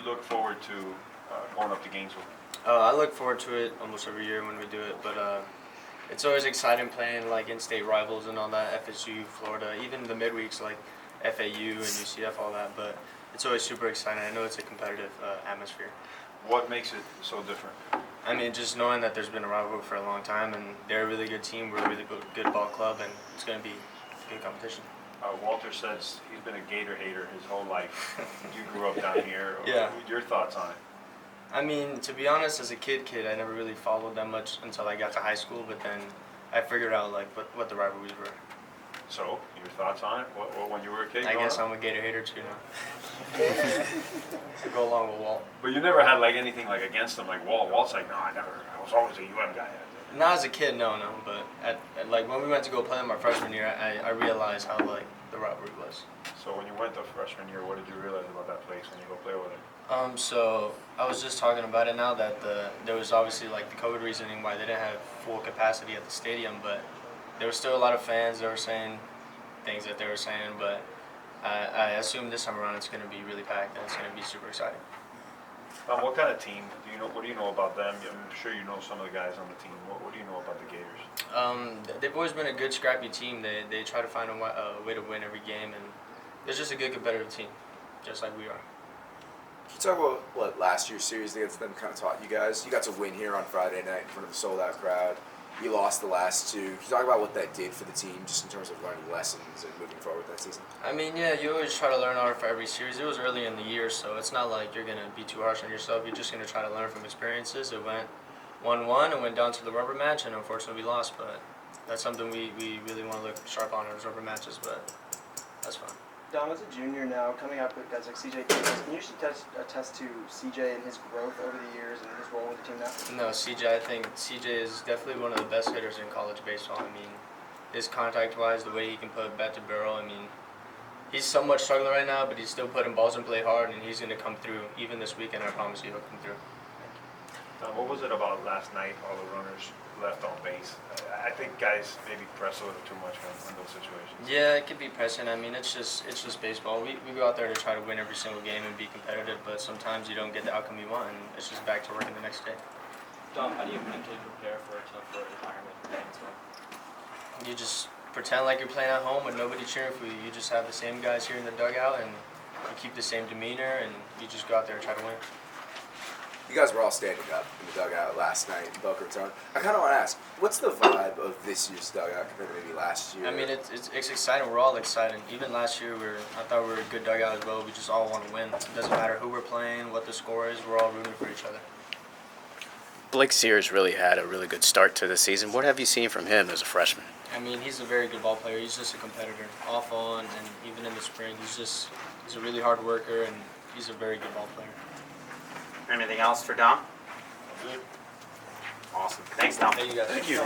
look forward to going up to Gainesville? I look forward to it almost every year when we do it, but it's always exciting playing like in-state rivals and all that, FSU, Florida, even the midweeks like FAU and UCF, all that, but it's always super exciting. I know it's a competitive atmosphere. What makes it so different? I mean, just knowing that there's been a rivalry for a long time, and they're a really good team, we're a really good ball club, and it's going to be good competition. Walter says he's been a Gator hater his whole life. You grew up down here. Yeah. Your thoughts on it? I mean, to be honest, as a kid, I never really followed them much until I got to high school, but then I figured out like what the rivalries were. So, your thoughts on it? What when you were a kid? I guess I'm a Gator hater too now. To go along with Walt. But you never had like anything like against them, like Walt. Walt's like, no, I was always a UM guy. Not as a kid, no. But like when we went to go play them our freshman year, I realized how like the rivalry was. So when you went the freshman year, what did you realize about that place when you go play over there? So I was just talking about it now that there was obviously like the COVID reasoning why they didn't have full capacity at the stadium, but there were still a lot of fans that were saying things that they were saying, but I assume this time around it's going to be really packed and it's going to be super exciting. What kind of team do you know? What do you know about them? I'm sure you know some of the guys on the team. What do you know about the Gators? They've always been a good, scrappy team. They try to find a way to win every game, and they're just a good competitive team, just like we are. Can you talk about what last year's series against them kind of taught you guys? You got to win here on Friday night in front of a sold-out crowd. You lost the last two. Can you talk about what that did for the team, just in terms of learning lessons and moving forward that season? I mean, yeah, you always try to learn out for every series. It was early in the year, so it's not like you're going to be too harsh on yourself. You're just going to try to learn from experiences. It went 1-1 and went down to the rubber match, and unfortunately we lost, but that's something we really want to look sharp on those rubber matches, but that's fine. Dom, as a junior now, coming up with guys like CJ Davis, can you attest to CJ and his growth over the years and his role with the team now? No, CJ, I think CJ is definitely one of the best hitters in college baseball. I mean, his contact-wise, the way he can put bat to barrel, I mean, he's somewhat struggling right now, but he's still putting balls in play hard, and he's going to come through. Even this weekend, I promise you he'll come through. What was it about last night, all the runners left on base? I think guys maybe press a little too much on those situations. Yeah, it could be pressing. I mean, it's just baseball. We go out there to try to win every single game and be competitive, but sometimes you don't get the outcome you want, and it's just back to working the next day. Dom, how do you mentally prepare for a tougher environment in Gainesville? You just pretend like you're playing at home with nobody cheering for you. You just have the same guys here in the dugout, and you keep the same demeanor, and you just go out there and try to win. You guys were all standing up in the dugout last night in Boca Raton. I kind of want to ask, what's the vibe of this year's dugout compared to maybe last year? I mean, it's exciting. We're all excited. Even last year, I thought we were a good dugout as well. We just all want to win. It doesn't matter who we're playing, what the score is. We're all rooting for each other. Blake Sears really had a really good start to the season. What have you seen from him as a freshman? I mean, he's a very good ball player. He's just a competitor, off, on, and even in the spring. He's a really hard worker, and he's a very good ball player. Anything else for Dom? Good. Awesome. Thanks, Dom. Thank you guys. Thank you.